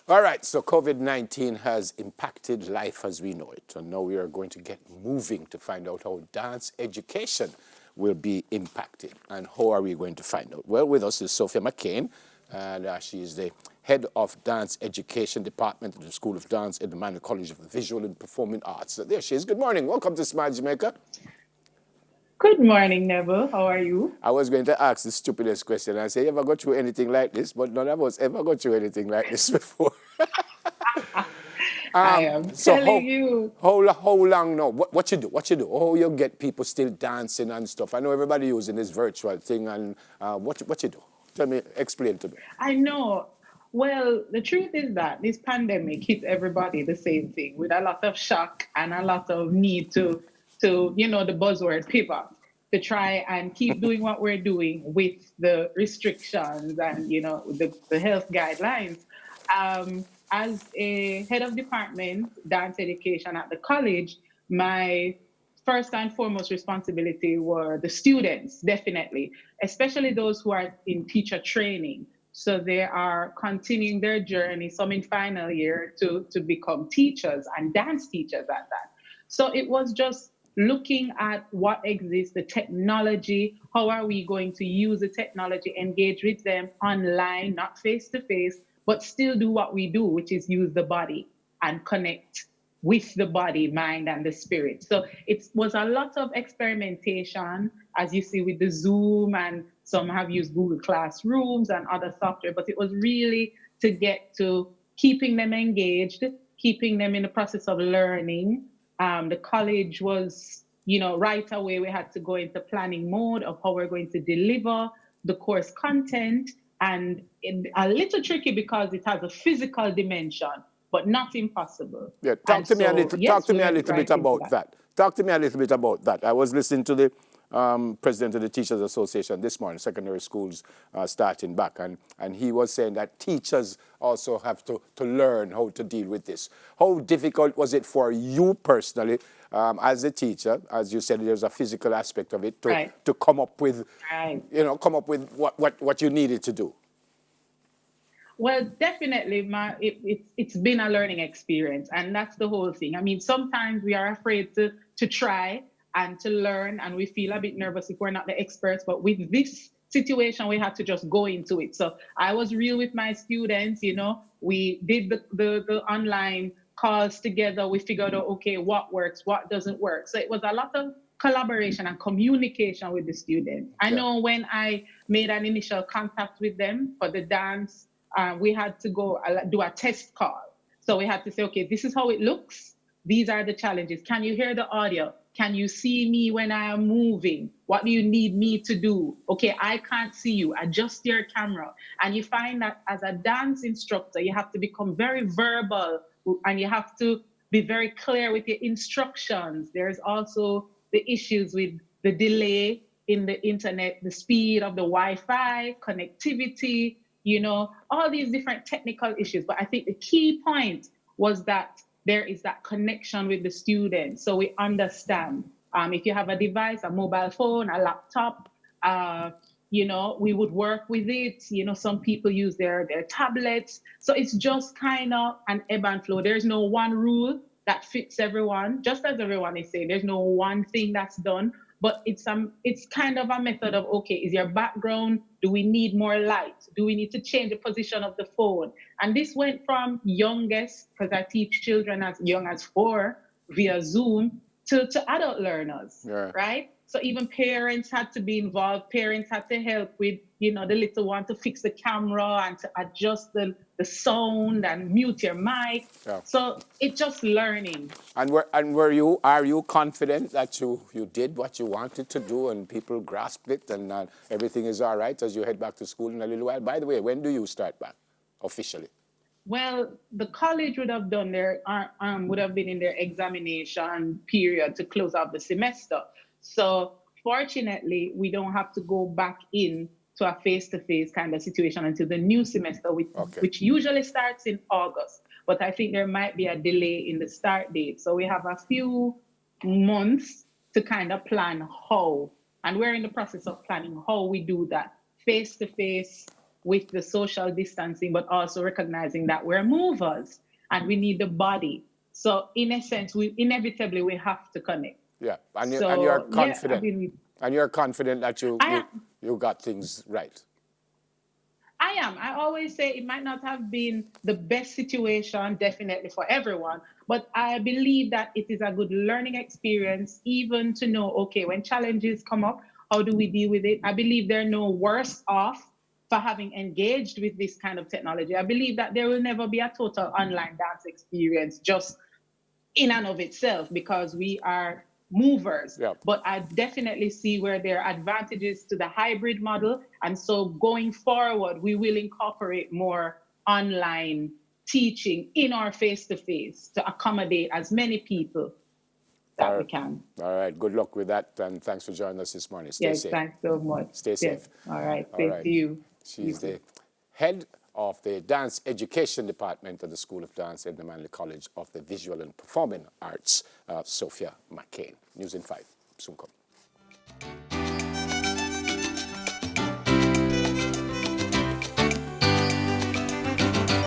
All right, so COVID-19 has impacted life as we know it. And now we are going to get moving to find out how dance education will be impacted. And how are we going to find out? Well, with us is Sophia McKain, and she is the head of dance education department at the School of Dance at the Manor College of the Visual and Performing Arts. So there she is. Good morning. Welcome to Smile Jamaica. Good morning, Neville. How are you? I was going to ask the stupidest question. I say, you ever go through anything like this? But none of us ever go through anything like this before. I am So telling you. how long now? What you do? What you do? How you get people still dancing and stuff? I know everybody using this virtual thing, and what you do? Tell me, explain to me. I know. Well, the truth is that this pandemic hit everybody the same thing with a lot of shock and a lot of need to the buzzword pivot to try and keep doing what we're doing with the restrictions and the health guidelines. As a head of department dance education at the college, my first and foremost responsibility were the students, definitely, especially those who are in teacher training. So they are continuing their journey, some in final year, to become teachers and dance teachers at that. So it was just looking at what exists, the technology, how are we going to use the technology, engage with them online, not face to face, but still do what we do, which is use the body and connect with the body, mind, and the spirit. So it was a lot of experimentation, as you see with the Zoom, and some have used Google Classrooms and other software, but it was really to get to keeping them engaged, keeping them in the process of learning. The college was, right away we had to go into planning mode of how we're going to deliver the course content, and a little tricky because it has a physical dimension, but not impossible. Yeah, And so, talk yes, to we me a went little bit right into about that. that. Talk to me a little bit about that. I was listening to the president of the Teachers Association this morning, secondary schools starting back, and he was saying that teachers also have to learn how to deal with this. How difficult was it for you personally as a teacher? As you said, there's a physical aspect of it Right, to come up with, right. what you needed to do. Well, definitely, it's been a learning experience, and that's the whole thing. I mean, sometimes we are afraid to try and to learn, and we feel a bit nervous if we're not the experts. But with this situation, we had to just go into it. So I was real with my students. We did the online calls together. We figured out, okay, what works, what doesn't work. So it was a lot of collaboration and communication with the students. I Yeah. know when I made an initial contact with them for the dance, we had to go do a test call. So we had to say, okay, this is how it looks. These are the challenges. Can you hear the audio? Can you see me when I am moving? What do you need me to do? Okay, I can't see you. Adjust your camera. And you find that as a dance instructor, you have to become very verbal, and you have to be very clear with your instructions. There's also the issues with the delay in the internet, the speed of the Wi-Fi, connectivity, all these different technical issues. But I think the key point was that there is that connection with the students. So we understand if you have a device, a mobile phone, a laptop, we would work with it. Some people use their tablets. So it's just kind of an ebb and flow. There's no one rule that fits everyone. Just as everyone is saying, there's no one thing that's done. But it's kind of a method of, okay, is your background, do we need more light? Do we need to change the position of the phone? And this went from youngest, because I teach children as young as 4 via Zoom, to adult learners, Yeah. right? So even parents had to be involved. Parents had to help with, the little one to fix the camera and to adjust the sound and mute your mic. Yeah. So it's just learning. Are you confident that you did what you wanted to do and people grasped it, and everything is all right as you head back to school in a little while? By the way, when do you start back officially? Well, the college would have been in their examination period to close out the semester. So fortunately, we don't have to go back in to a face-to-face kind of situation until the new semester, Okay. which usually starts in August. But I think there might be a delay in the start date. So we have a few months to kind of plan how, and we're in the process of planning how we do that face-to-face with the social distancing, but also recognizing that we're movers and we need the body. So in a sense, we inevitably we have to connect. Yeah, and you're So yeah, I confident. believe And you're confident that I am. you got things right. I am. I always say it might not have been the best situation, definitely for everyone, but I believe that it is a good learning experience, even to know, okay, when challenges come up, how do we deal with it? I believe they're no worse off for having engaged with this kind of technology. I believe that there will never be a total online dance experience just in and of itself because we are movers. Yeah. But I definitely see where there are advantages to the hybrid model. And so going forward, we will incorporate more online teaching in our face-to-face to accommodate as many people that we can. All right. Good luck with that, and thanks for joining us this morning. Stay Yes, safe. thanks so much. Stay Yes. safe. All right. All Same right. to you. She's the head of the Dance Education Department at the School of Dance at the Manley College of the Visual and Performing Arts, Sophia McKain. News in 5. Soon come.